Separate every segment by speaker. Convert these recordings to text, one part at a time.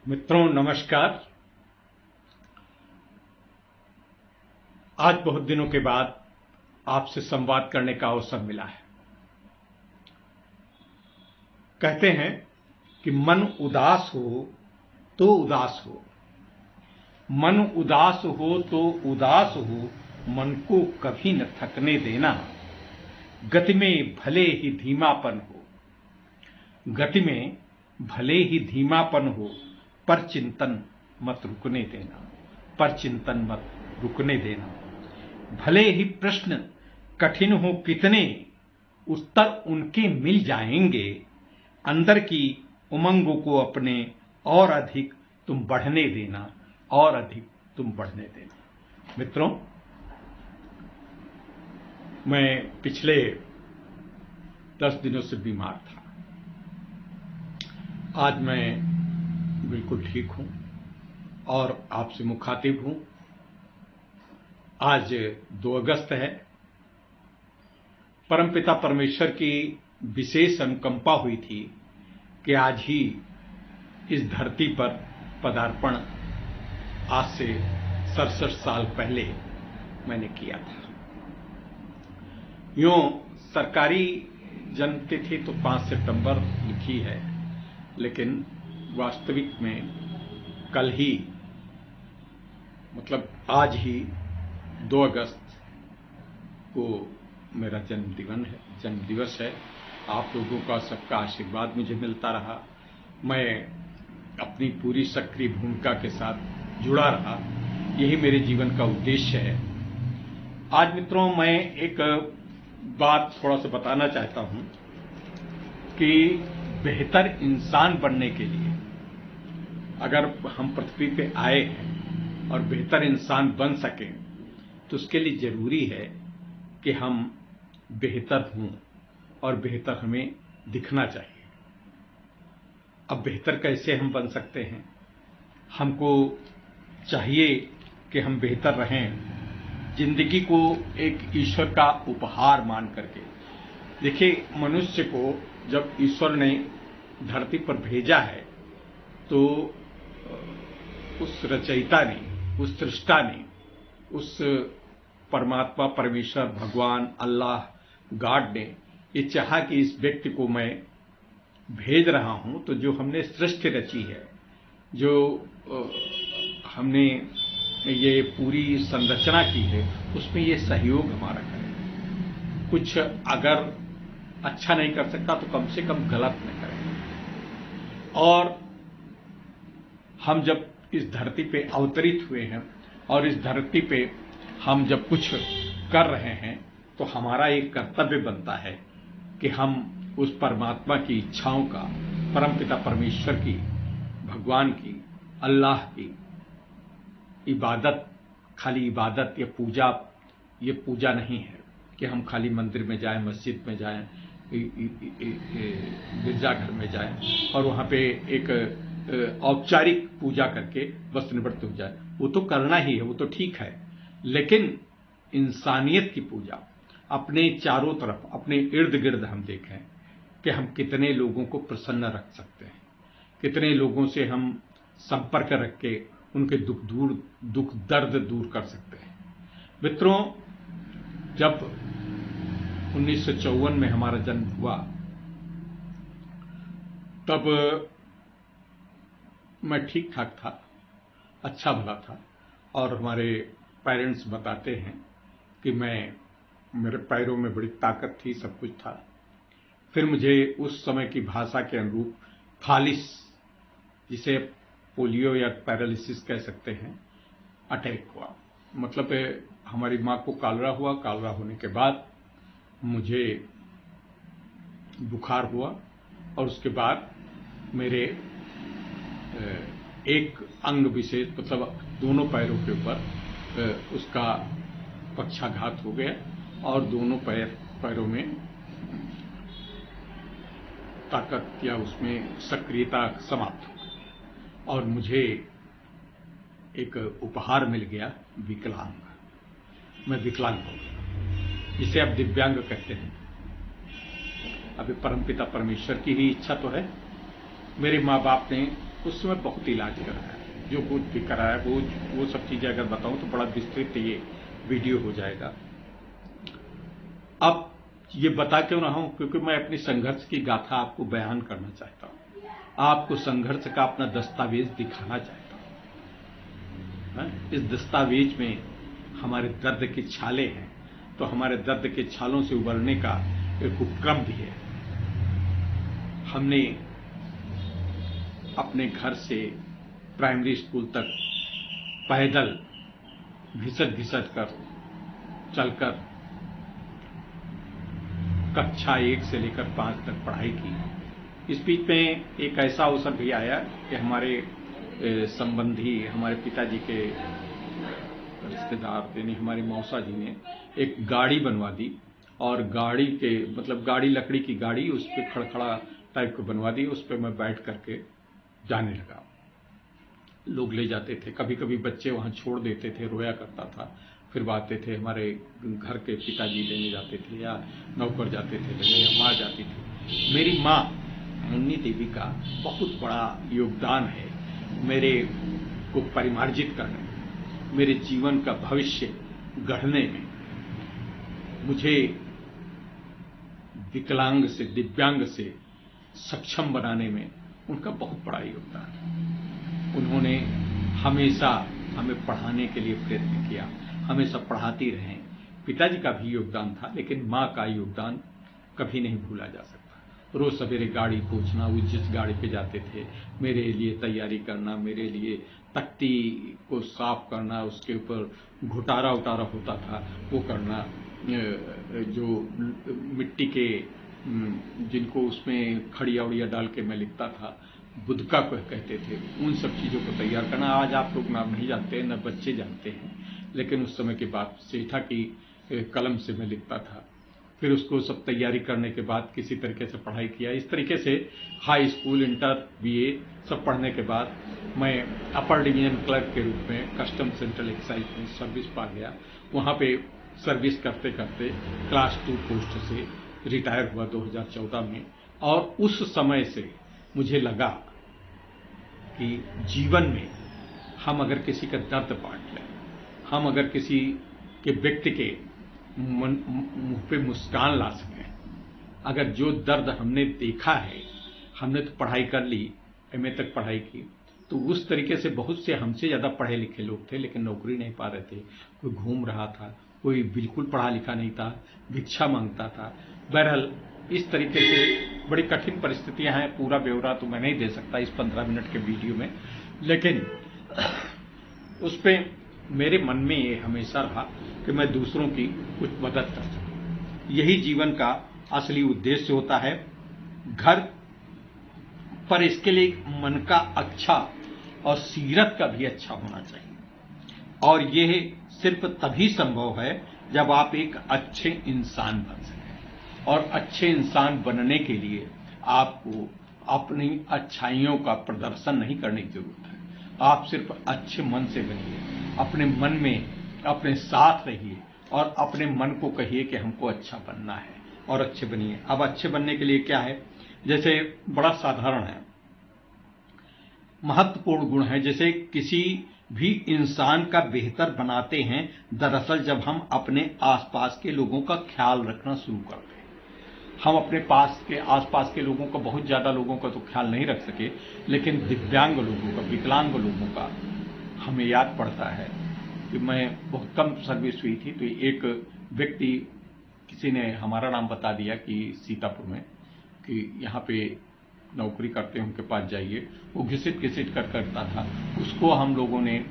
Speaker 1: मित्रों नमस्कार। आज बहुत दिनों के बाद आपसे संवाद करने का अवसर मिला है। कहते हैं कि मन उदास हो तो उदास हो, मन उदास हो तो उदास हो, मन को कभी न थकने देना। गति में भले ही धीमापन हो, गति में भले ही धीमापन हो, पर चिंतन मत रुकने देना, पर चिंतन मत रुकने देना। भले ही प्रश्न कठिन हो कितने, उत्तर उनके मिल जाएंगे। अंदर की उमंगों को अपने और अधिक तुम बढ़ने देना, और अधिक तुम बढ़ने देना। मित्रों, मैं पिछले 10 दिनों से बीमार था। आज मैं बिल्कुल ठीक हूं और आपसे मुखातिब हूं। आज 2 अगस्त है। परमपिता परमेश्वर की विशेष अनुकंपा हुई थी कि आज ही इस धरती पर पदार्पण आज से 67 साल पहले मैंने किया था। यूं सरकारी जन्मतिथि तो 5 सितंबर लिखी है, लेकिन वास्तविक में कल ही, मतलब आज ही 2 अगस्त को मेरा जन्म दिवस है। आप लोगों का सबका आशीर्वाद मुझे मिलता रहा। मैं अपनी पूरी सक्रिय भूमिका के साथ जुड़ा रहा। यही मेरे जीवन का उद्देश्य है। आज मित्रों, मैं एक बात थोड़ा सा बताना चाहता हूं कि बेहतर इंसान बनने के लिए अगर हम पृथ्वी पे आए हैं और बेहतर इंसान बन सकें, तो उसके लिए जरूरी है कि हम बेहतर हों और बेहतर हमें दिखना चाहिए। अब बेहतर कैसे हम बन सकते हैं? हमको चाहिए कि हम बेहतर रहें, जिंदगी को एक ईश्वर का उपहार मान करके। देखिए, मनुष्य को जब ईश्वर ने धरती पर भेजा है, तो उस रचयिता ने, उस सृष्टा ने, उस परमात्मा, परमेश्वर, भगवान, अल्लाह, गॉड ने ये चाहा कि इस व्यक्ति को मैं भेज रहा हूं, तो जो हमने सृष्टि रची है, जो हमने ये पूरी संरचना की है, उसमें ये सहयोग हमारा करे। कुछ अगर अच्छा नहीं कर सकता तो कम से कम गलत नहीं करें। और हम जब इस धरती पे अवतरित हुए हैं और इस धरती पे हम जब कुछ कर रहे हैं, तो हमारा एक कर्तव्य बनता है कि हम उस परमात्मा की इच्छाओं का, परमपिता परमेश्वर की, भगवान की, अल्लाह की इबादत, खाली इबादत या पूजा, ये पूजा नहीं है कि हम खाली मंदिर में जाएं, मस्जिद में जाएं, गिरजाघर में जाएं और वहां पे एक औपचारिक पूजा करके बस निवृत्त हो जाए। वो तो करना ही है, वो तो ठीक है, लेकिन इंसानियत की पूजा, अपने चारों तरफ, अपने इर्द गिर्द हम देखें कि हम कितने लोगों को प्रसन्न रख सकते हैं, कितने लोगों से हम संपर्क रख के उनके दुख दर्द दूर कर सकते हैं। मित्रों, जब 1954 में हमारा जन्म हुआ, तब मैं ठीक ठाक था, अच्छा भला था, और हमारे पेरेंट्स बताते हैं कि मेरे पैरों में बड़ी ताकत थी, सब कुछ था। फिर मुझे उस समय की भाषा के अनुरूप फालिस, जिसे पोलियो या पैरालिसिस कह सकते हैं, अटैक हुआ। मतलब हमारी माँ को कालरा हुआ। कालरा होने के बाद मुझे बुखार हुआ और उसके बाद मेरे एक अंग विशेष, मतलब दोनों पैरों के ऊपर उसका पक्षाघात हो गया और दोनों पैरों में ताकत या उसमें सक्रियता समाप्त हो गई और मुझे एक उपहार मिल गया, विकलांग। मैं विकलांग हो गया, जिसे आप दिव्यांग कहते हैं। अभी परमपिता परमेश्वर की ही इच्छा तो है। मेरे माँ बाप ने उस समय बहुत इलाज कराया, जो कुछ भी कराया वो सब चीज़ें अगर बताऊं तो बड़ा विस्तृत ये वीडियो हो जाएगा। अब ये बता क्यों रहा हूं, क्योंकि मैं अपनी संघर्ष की गाथा आपको बयान करना चाहता हूं, आपको संघर्ष का अपना दस्तावेज दिखाना चाहता हूं। इस दस्तावेज में हमारे दर्द के छाले हैं, तो हमारे दर्द के छालों से उबरने का एक उपक्रम भी है। हमने अपने घर से प्राइमरी स्कूल तक पैदल घिसट कर चलकर कक्षा 1 से लेकर 5 तक पढ़ाई की। इस बीच में एक ऐसा अवसर भी आया कि हमारे संबंधी, हमारे पिताजी के रिश्तेदार यानी हमारी मौसा जी ने एक गाड़ी बनवा दी, और गाड़ी के मतलब गाड़ी, लकड़ी की गाड़ी, उस पर खड़खड़ा टाइप को बनवा दी। उस पर मैं बैठ करके जाने लगा। लोग ले जाते थे, कभी कभी बच्चे वहां छोड़ देते थे, रोया करता था, फिर आते थे, हमारे घर के पिताजी लेने जाते थे या नौकर जाते थे लेने, या माँ जाती थी। मेरी माँ मुन्नी देवी का बहुत बड़ा योगदान है मेरे को परिमार्जित करने में, मेरे जीवन का भविष्य गढ़ने में, मुझे विकलांग से दिव्यांग से सक्षम बनाने में उनका बहुत बड़ा योगदान है। उन्होंने हमेशा हमें पढ़ाने के लिए प्रयत्न किया, हमेशा पढ़ाती रहे। पिताजी का भी योगदान था, लेकिन माँ का योगदान कभी नहीं भूला जा सकता। रोज सवेरे गाड़ी पहुंचना, वो जिस गाड़ी पे जाते थे, मेरे लिए तैयारी करना, मेरे लिए तख्ती को साफ करना, उसके ऊपर घुटारा उटारा होता था वो करना, जो मिट्टी के जिनको उसमें खड़िया उड़िया डाल के मैं लिखता था, बुदका को कहते थे, उन सब चीज़ों को तैयार करना। आज आप लोग नाम नहीं जानते हैं, न बच्चे जानते हैं, लेकिन उस समय की बात, सेठा की कलम से मैं लिखता था। फिर उसको सब तैयारी करने के बाद किसी तरीके से पढ़ाई किया। इस तरीके से हाई स्कूल, इंटर, बीए सब पढ़ने के बाद मैं अपर डिवीजन क्लर्क के रूप में कस्टम सेंट्रल एक्साइज में सर्विस पा गया। वहाँ पे सर्विस करते करते क्लास 2 पोस्ट से रिटायर हुआ 2014 में। और उस समय से मुझे लगा कि जीवन में हम अगर किसी का दर्द बांट लें, हम अगर किसी के व्यक्ति के मुंह पे मुस्कान ला सकें, अगर जो दर्द हमने देखा है, हमने तो पढ़ाई कर ली, एमए तक पढ़ाई की, तो उस तरीके से बहुत से हमसे ज़्यादा पढ़े लिखे लोग थे, लेकिन नौकरी नहीं पा रहे थे। कोई घूम रहा था, कोई बिल्कुल पढ़ा लिखा नहीं था, भिक्षा मांगता था। बहरहाल इस तरीके से बड़ी कठिन परिस्थितियां हैं। पूरा ब्यौरा तो मैं नहीं दे सकता इस 15 मिनट के वीडियो में, लेकिन उस पर मेरे मन में ये हमेशा रहा कि मैं दूसरों की कुछ मदद कर सकूं। यही जीवन का असली उद्देश्य होता है। घर पर इसके लिए मन का अच्छा और सीरत का भी अच्छा होना चाहिए, और यह सिर्फ तभी संभव है जब आप एक अच्छे इंसान बन सकें। और अच्छे इंसान बनने के लिए आपको अपनी अच्छाइयों का प्रदर्शन नहीं करने की जरूरत है। आप सिर्फ अच्छे मन से बनिए, अपने मन में अपने साथ रहिए और अपने मन को कहिए कि हमको अच्छा बनना है, और अच्छे बनिए। अब अच्छे बनने के लिए क्या है, जैसे बड़ा साधारण है, महत्वपूर्ण गुण है। जैसे किसी भी इंसान का बेहतर बनाते हैं दरअसल जब हम अपने आसपास के लोगों का ख्याल रखना शुरू करते हैं। हम अपने पास के आसपास के लोगों का, बहुत ज्यादा लोगों का तो ख्याल नहीं रख सके, लेकिन दिव्यांग लोगों का, विकलांग लोगों का हमें याद पड़ता है कि मैं बहुत कम सर्विस हुई थी, तो एक व्यक्ति, किसी ने हमारा नाम बता दिया कि सीतापुर में कि यहाँ पे नौकरी करते हैं, उनके पास जाइए। वो घिसिट कर करता था। उसको हम लोगों ने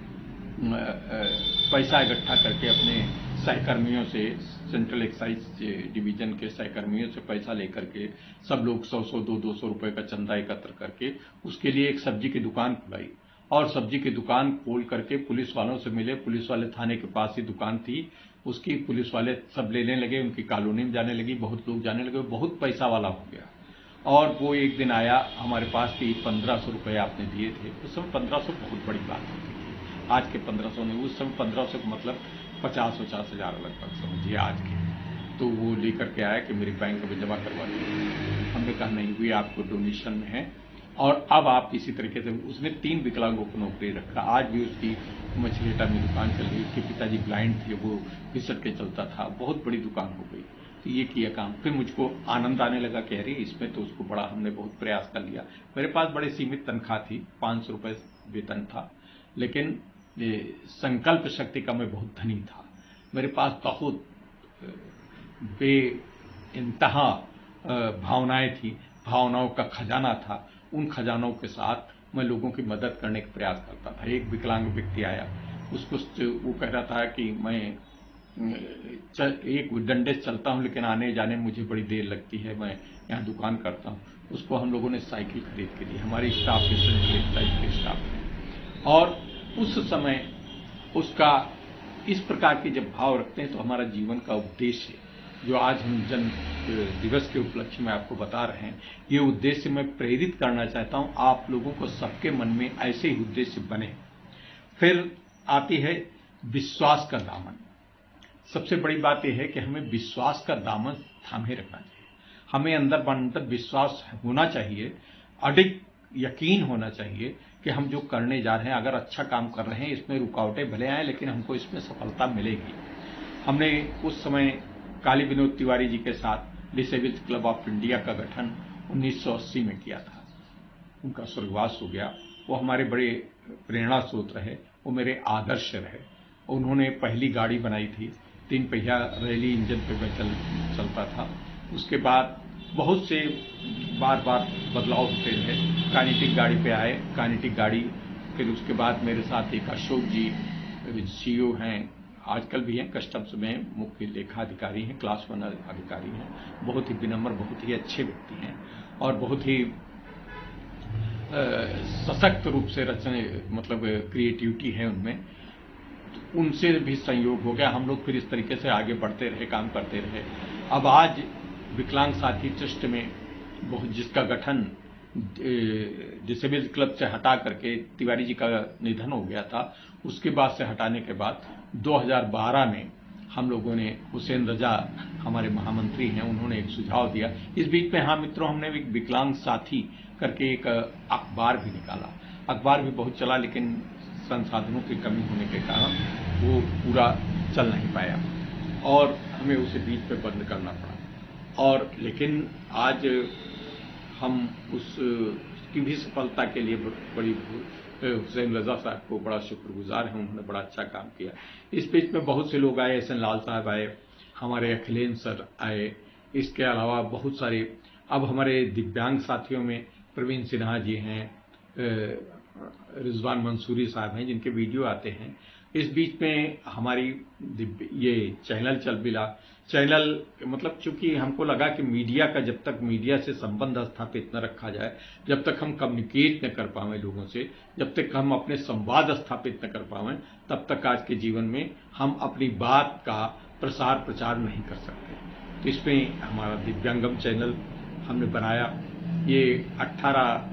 Speaker 1: पैसा इकट्ठा करके अपने सहकर्मियों से, सेंट्रल एक्साइज डिवीजन के सहकर्मियों से पैसा लेकर के, सब लोग 100-100, 200 रुपए का चंदा एकत्र करके उसके लिए एक सब्जी की दुकान खुलाई। और सब्जी की दुकान खोल करके पुलिस वालों से मिले। पुलिस वाले थाने के पास ही दुकान थी उसकी, पुलिस वाले सब लेने लगे, उनकी कॉलोनी में जाने लगी, बहुत लोग जाने लगे, बहुत पैसा वाला हो गया। और वो एक दिन आया हमारे पास कि 1500 रुपये आपने दिए थे। उस समय 1500 बहुत बड़ी बात होती थी, आज के 1500 नहीं, उस समय 1500 का मतलब 50-50 हजार लगभग समझिए आज के। तो वो लेकर के आया कि मेरी बैंक में जमा करवा दीजिए। हमने कहा नहीं, हुई आपको डोनेशन में है और अब आप इसी तरीके से, उसने 3 विकलांगों को नौकरी रखा। आज भी उसकी मछलीटा में दुकान चल रही। उसके पिताजी ब्लाइंड थे, वो घिसट के चलता था, बहुत बड़ी दुकान हो गई। तो ये किया काम। फिर मुझको आनंद आने लगा कि अरे इसमें तो उसको बड़ा, हमने बहुत प्रयास कर लिया। मेरे पास बड़े सीमित तनख्वाह थी, 500 रुपये वेतन था, लेकिन संकल्प शक्ति का मैं बहुत धनी था। मेरे पास बहुत बे इंतहा भावनाएं थी, भावनाओं का खजाना था। उन खजानों के साथ मैं लोगों की मदद करने का प्रयास करता था। एक विकलांग व्यक्ति आया, उसको वो कह रहा था कि मैं एक डंडे से चलता हूं, लेकिन आने जाने में मुझे बड़ी देर लगती है, मैं यहाँ दुकान करता हूँ। उसको हम लोगों ने साइकिल खरीद के दी। हमारी स्टाफ के स्टाफ है। और उस समय उसका इस प्रकार के जब भाव रखते हैं तो हमारा जीवन का उद्देश्य, जो आज हम जन दिवस के उपलक्ष्य में आपको बता रहे हैं, ये उद्देश्य मैं प्रेरित करना चाहता हूं आप लोगों को, सबके मन में ऐसे ही उद्देश्य बने। फिर आती है विश्वास का दामन। सबसे बड़ी बात यह है कि हमें विश्वास का दामन थामे रखना चाहिए। हमें अंदर विश्वास होना चाहिए, अडिग यकीन होना चाहिए कि हम जो करने जा रहे हैं, अगर अच्छा काम कर रहे हैं, इसमें रुकावटें भले आए लेकिन हमको इसमें सफलता मिलेगी। हमने उस समय काली विनोद तिवारी जी के साथ डिसेबल्स क्लब ऑफ इंडिया का गठन 1980 में किया था। उनका स्वर्गवास हो गया। वो हमारे बड़े प्रेरणा स्रोत रहे, वो मेरे आदर्श रहे। उन्होंने पहली गाड़ी बनाई थी, 3 पहिया रैली इंजन पे मैं चलता था। उसके बाद बहुत से बार बदलाव होते रहे। काइनेटिक गाड़ी पे आए, काइनेटिक गाड़ी। फिर उसके बाद मेरे साथ एक अशोक जी सीईओ हैं, आजकल भी हैं, कस्टम्स में मुख्य लेखा अधिकारी हैं, क्लास 1 अधिकारी हैं। बहुत ही विनम्र, बहुत ही अच्छे व्यक्ति हैं और बहुत ही सशक्त रूप से मतलब क्रिएटिविटी है उनमें। तो उनसे भी संयोग हो गया। हम लोग फिर इस तरीके से आगे बढ़ते रहे, काम करते रहे। अब आज विकलांग साथी ट्रस्ट में जिसका गठन डिसेबल्स क्लब से हटा करके, तिवारी जी का निधन हो गया था, उसके बाद से हटाने के बाद 2012 में हम लोगों ने, हुसैन रजा हमारे महामंत्री हैं, उन्होंने एक सुझाव दिया। इस बीच में हाँ मित्रों, हमने एक विकलांग साथी करके एक अखबार भी निकाला। अखबार भी बहुत चला, लेकिन संसाधनों की कमी होने के कारण वो पूरा चल नहीं पाया और हमें उसे बीच में बंद करना पड़ा। और लेकिन आज हम उसकी भी सफलता के लिए बड़ी हुसैन रजा साहब को बड़ा शुक्रगुजार हैं। उन्होंने बड़ा अच्छा काम किया। इस बीच में बहुत से लोग आए, एस एन लाल साहब आए, हमारे अखिलेश सर आए, इसके अलावा बहुत सारे। अब हमारे दिव्यांग साथियों में प्रवीण सिन्हा जी हैं, रिजवान मंसूरी साहब हैं, जिनके वीडियो आते हैं। इस बीच में हमारी ये चैनल चल मिला। चैनल मतलब चूंकि हमको लगा कि मीडिया का, जब तक मीडिया से संबंध स्थापित न रखा जाए, जब तक हम कम्युनिकेट न कर पाएं लोगों से, जब तक हम अपने संवाद स्थापित न कर पाएं, तब तक आज के जीवन में हम अपनी बात का प्रसार प्रचार नहीं कर सकते। तो इसमें हमारा दिव्यांगम चैनल हमने बनाया। ये 18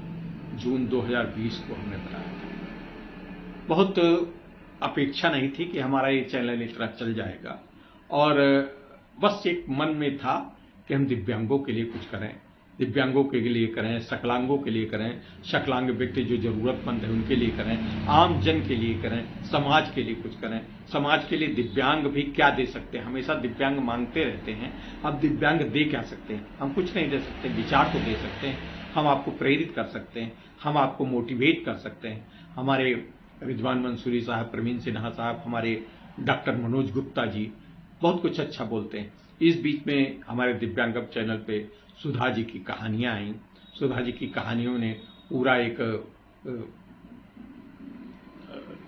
Speaker 1: जून 2020 को हमने बनाया था। बहुत अपेक्षा नहीं थी कि हमारा ये चैनल इतना चल जाएगा, और बस एक मन में था कि हम दिव्यांगों के लिए कुछ करें, दिव्यांगों के लिए करें, सकलांगों के लिए करें, सकलांग व्यक्ति जो जरूरतमंद है उनके लिए करें, आम जन के लिए करें, समाज के लिए कुछ करें। समाज के लिए दिव्यांग भी क्या दे सकते हैं? हमेशा दिव्यांग मांगते रहते हैं। अब दिव्यांग दे क्या सकते हैं? हम कुछ नहीं दे सकते, विचार तो दे सकते हैं, हम आपको प्रेरित कर सकते हैं, हम आपको मोटिवेट कर सकते हैं। हमारे रिजवान मंसूरी साहब, प्रवीण सिन्हा साहब, हमारे डॉक्टर मनोज गुप्ता जी बहुत कुछ अच्छा बोलते हैं। इस बीच में हमारे दिव्यांगम चैनल पे सुधा जी की कहानियां आई। सुधा जी की कहानियों ने पूरा एक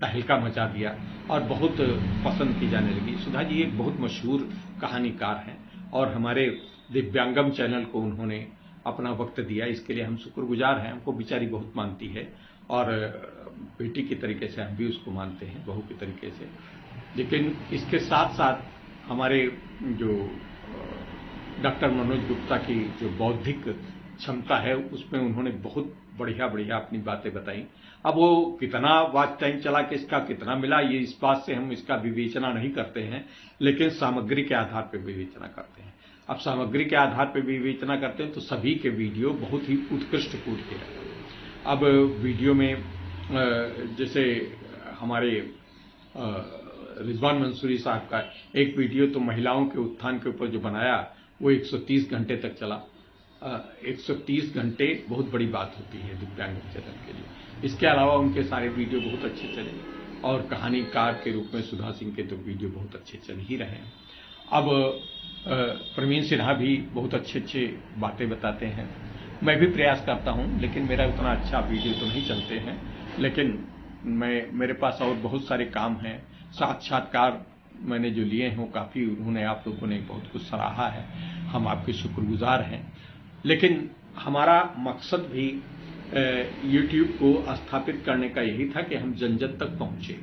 Speaker 1: तहलका मचा दिया और बहुत पसंद की जाने लगी। सुधा जी एक बहुत मशहूर कहानीकार हैं और हमारे दिव्यांगम चैनल को उन्होंने अपना वक्त दिया, इसके लिए हम शुक्रगुजार हैं। हमको बेचारी बहुत मानती है और बेटी की तरीके से हम भी उसको मानते हैं, बहू की तरीके से। लेकिन इसके साथ साथ हमारे जो डॉक्टर मनोज गुप्ता की जो बौद्धिक क्षमता है, उसमें उन्होंने बहुत बढ़िया बढ़िया अपनी बातें बताई। अब वो कितना वॉच टाइम चला कि इसका कितना मिला, ये इस बात से हम इसका विवेचना नहीं करते हैं, लेकिन सामग्री के आधार पर विवेचना करते हैं। अब सामग्री के आधार पर विवेचना करते हैं तो सभी के वीडियो बहुत ही उत्कृष्ट कोटि के हैं। अब वीडियो में जैसे हमारे रिजवान मंसूरी साहब का एक वीडियो तो महिलाओं के उत्थान के ऊपर जो बनाया वो 130 घंटे तक चला। 130 घंटे बहुत बड़ी बात होती है दिव्यांगजन के लिए। इसके अलावा उनके सारे वीडियो बहुत अच्छे चले और कहानीकार के रूप में सुधा सिंह के तो वीडियो बहुत अच्छे चल ही रहे हैं। अब प्रवीण सिन्हा भी बहुत अच्छे बातें बताते हैं। मैं भी प्रयास करता हूं, लेकिन मेरा उतना अच्छा वीडियो तो नहीं चलते हैं, लेकिन मेरे पास और बहुत सारे काम हैं। साक्षात्कार मैंने जो लिए हैं वो काफ़ी उन्होंने आप लोगों ने बहुत कुछ सराहा है, हम आपके शुक्रगुजार हैं। लेकिन हमारा मकसद भी YouTube को स्थापित करने का यही था कि हम जन जन तक पहुंचे।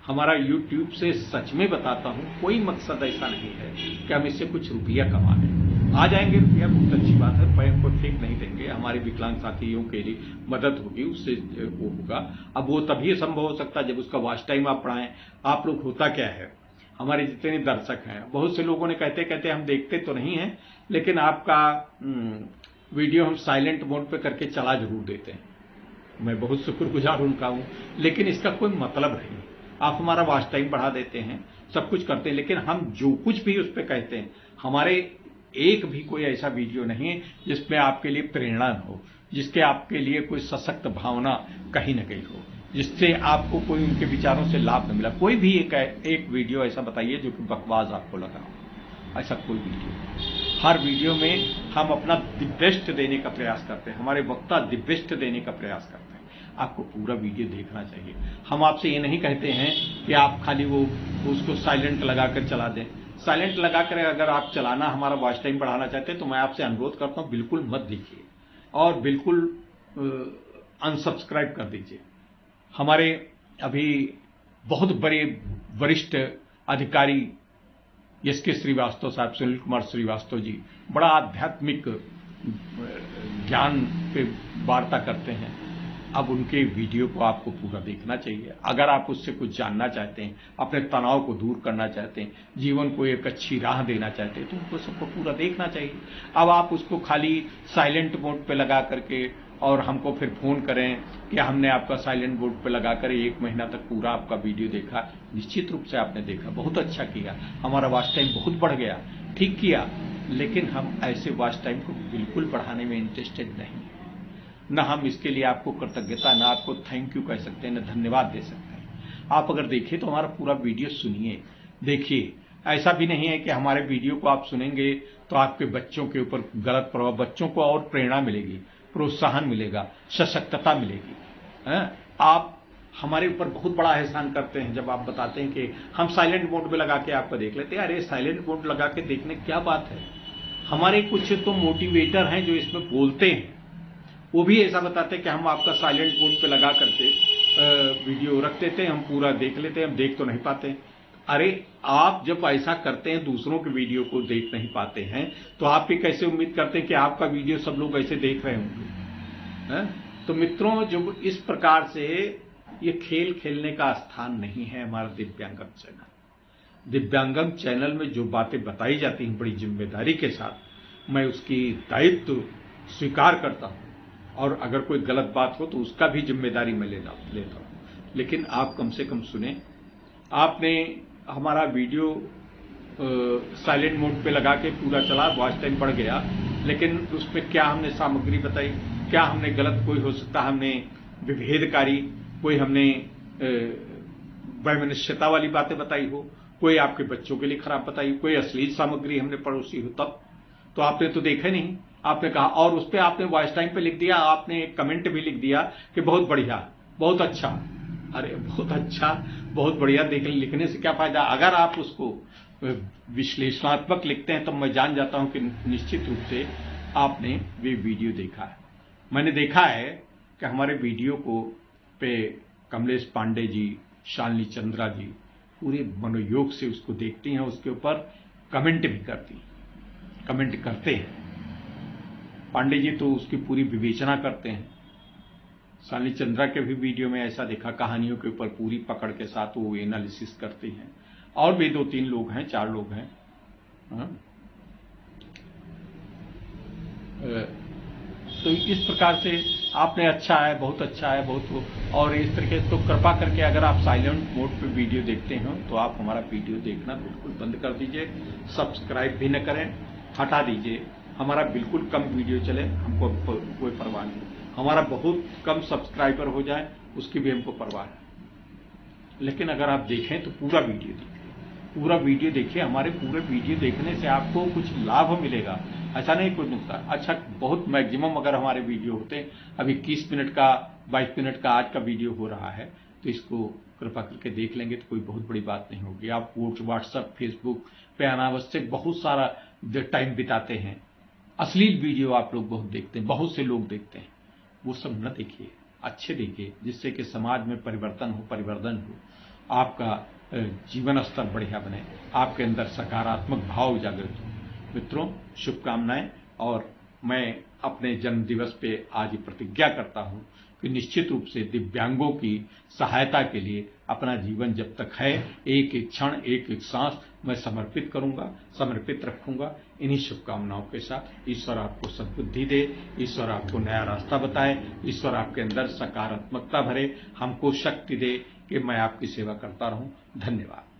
Speaker 1: हमारा YouTube से सच में बताता हूं, कोई मकसद ऐसा नहीं है कि हम इससे कुछ रुपया कमा लें। आ जाएंगे रुपया, बहुत अच्छी बात है, पैर को फेंक नहीं देंगे, हमारे विकलांग साथियों के लिए मदद होगी, उससे वो होगा। अब वो तभी संभव हो सकता है जब उसका वॉच टाइम आप बढ़ाएं। आप लोग होता क्या है, हमारे जितने दर्शक हैं, बहुत से लोगों ने कहते हम देखते तो नहीं हैं, लेकिन आपका वीडियो हम साइलेंट मोड पे करके चला जरूर देते हैं। मैं बहुत शुक्रगुजार उनका हूं, लेकिन इसका कोई मतलब नहीं। आप हमारा वॉच टाइम बढ़ा देते हैं, सब कुछ करते हैं, लेकिन हम जो कुछ भी उस पर कहते हैं, हमारे एक भी कोई ऐसा वीडियो नहीं है जिसमें आपके लिए प्रेरणा न हो, जिसके आपके लिए कोई सशक्त भावना कहीं न कहीं हो, जिससे आपको कोई उनके विचारों से लाभ न मिला। कोई भी एक वीडियो ऐसा बताइए जो कि बकवास आपको लगा हो, ऐसा कोई वीडियो। हर वीडियो में हम अपना द बेस्ट देने का प्रयास करते हैं, हमारे वक्ता द बेस्ट देने का प्रयास करते हैं। आपको पूरा वीडियो देखना चाहिए। हम आपसे ये नहीं कहते हैं कि आप खाली वो उसको साइलेंट लगाकर चला दें। साइलेंट लगाकर अगर आप चलाना, हमारा वॉच टाइम बढ़ाना चाहते हैं, तो मैं आपसे अनुरोध करता हूं बिल्कुल मत देखिए और बिल्कुल अनसब्सक्राइब कर दीजिए। हमारे अभी बहुत बड़े वरिष्ठ अधिकारी एस.के. श्रीवास्तव साहब, सुनील कुमार श्रीवास्तव जी, बड़ा आध्यात्मिक ज्ञान पे वार्ता करते हैं। अब उनके वीडियो को आपको पूरा देखना चाहिए। अगर आप उससे कुछ जानना चाहते हैं, अपने तनाव को दूर करना चाहते हैं, जीवन को एक अच्छी राह देना चाहते हैं, तो उनको सबको पूरा देखना चाहिए। अब आप उसको खाली साइलेंट मोड पे लगा करके और हमको फिर फोन करें कि हमने आपका साइलेंट मोड पे लगाकर 1 महीना तक पूरा आपका वीडियो देखा। निश्चित रूप से आपने देखा, बहुत अच्छा किया, हमारा वॉच टाइम बहुत बढ़ गया, ठीक किया, लेकिन हम ऐसे वॉच टाइम को बिल्कुल बढ़ाने में इंटरेस्टेड नहीं है। न हम इसके लिए आपको कृतज्ञता, न आपको थैंक यू कह सकते हैं, न धन्यवाद दे सकते हैं। आप अगर देखिए तो हमारा पूरा वीडियो सुनिए, देखिए। ऐसा भी नहीं है कि हमारे वीडियो को आप सुनेंगे तो आपके बच्चों के ऊपर गलत प्रभाव, बच्चों को और प्रेरणा मिलेगी, प्रोत्साहन मिलेगा, सशक्तता मिलेगी। आप हमारे ऊपर बहुत बड़ा एहसान करते हैं जब आप बताते हैं कि हम साइलेंट मोड में लगा के आपको देख लेते हैं। अरे साइलेंट मोड लगा के देखने क्या बात है। हमारे कुछ तो मोटिवेटर हैं जो इसमें बोलते हैं, वो भी ऐसा बताते हैं कि हम आपका साइलेंट मोड पे लगा करके वीडियो रख देते हैं, हम पूरा देख लेते हैं, हम देख तो नहीं पाते। अरे आप जब ऐसा करते हैं, दूसरों के वीडियो को देख नहीं पाते हैं, तो आप भी कैसे उम्मीद करते हैं कि आपका वीडियो सब लोग ऐसे देख रहे होंगे। तो मित्रों, जब इस प्रकार से ये खेल खेलने का स्थान नहीं है हमारा दिव्यांगम चैनल। दिव्यांगम चैनल में जो बातें बताई जाती हैं बड़ी जिम्मेदारी के साथ, मैं उसकी दायित्व स्वीकार करता हूं, और अगर कोई गलत बात हो तो उसका भी जिम्मेदारी मैं लेता हूं। लेकिन आप कम से कम सुने। आपने हमारा वीडियो साइलेंट मोड पे लगा के पूरा चला, वॉच टाइम बढ़ गया, लेकिन उसमें क्या हमने सामग्री बताई, क्या हमने गलत, कोई हो सकता हमने विभेदकारी, कोई हमने वैमनस्यता वाली बातें बताई हो, कोई आपके बच्चों के लिए खराब बताई, कोई अश्लील सामग्री हमने परोसी हो, तब तो आपने तो देखा नहीं, आपने कहा। और उस पर आपने वॉच टाइम पे लिख दिया, आपने एक कमेंट भी लिख दिया कि बहुत बढ़िया, बहुत अच्छा। अरे बहुत अच्छा, बहुत बढ़िया लिखने से क्या फायदा। अगर आप उसको विश्लेषणात्मक लिखते हैं तो मैं जान जाता हूं कि निश्चित रूप से आपने वे वीडियो देखा है। मैंने देखा है कि हमारे वीडियो को पे कमलेश पांडे जी, शालिनी चंद्रा जी पूरे मनोयोग से उसको देखती हैं, उसके ऊपर कमेंट भी करती हैं, कमेंट करते हैं। पांडे जी तो उसकी पूरी विवेचना करते हैं। शालिनी चंद्रा के भी वीडियो में ऐसा देखा, कहानियों के ऊपर पूरी पकड़ के साथ वो एनालिसिस करते हैं। और भी 2-3 लोग हैं, 4 लोग हैं। तो इस प्रकार से आपने अच्छा है, बहुत अच्छा है, बहुत, और इस तरीके तो कृपा करके अगर आप साइलेंट मोड पे वीडियो देखते हो तो आप हमारा वीडियो देखना बिल्कुल बंद कर दीजिए, सब्सक्राइब भी न करें, हटा दीजिए। हमारा बिल्कुल कम वीडियो चले, हमको कोई परवाह नहीं, हमारा बहुत कम सब्सक्राइबर हो जाए उसकी भी हमको परवाह है, लेकिन अगर आप देखें तो पूरा वीडियो देखिए, पूरा वीडियो देखिए। हमारे पूरे वीडियो देखने से आपको कुछ लाभ मिलेगा, ऐसा नहीं कुछ नुकसान। अच्छा, बहुत मैक्सिमम अगर हमारे वीडियो होते, अब 21 मिनट का 22 मिनट का आज का वीडियो हो रहा है, तो इसको कृपा करके देख लेंगे तो कोई बहुत बड़ी बात नहीं होगी। आप व्हाट्सएप फेसबुक पे अनावश्यक बहुत सारा टाइम बिताते हैं, अश्लील वीडियो आप लोग बहुत देखते हैं, बहुत से लोग देखते हैं, वो सब न देखिए, अच्छे देखिए, जिससे कि समाज में परिवर्तन हो, परिवर्धन हो, आपका जीवन स्तर बढ़िया बने, आपके अंदर सकारात्मक भाव जागृत हो। मित्रों, शुभकामनाएं। और मैं अपने जन्मदिवस पे आज ये प्रतिज्ञा करता हूं कि निश्चित रूप से दिव्यांगों की सहायता के लिए अपना जीवन जब तक है, एक एक क्षण, एक एक सांस मैं समर्पित करूंगा, समर्पित रखूंगा। इन्हीं शुभकामनाओं के साथ ईश्वर आपको सद्बुद्धि दे, ईश्वर आपको नया रास्ता बताए, ईश्वर आपके अंदर सकारात्मकता भरे, हमको शक्ति दे कि मैं आपकी सेवा करता रहूं। धन्यवाद।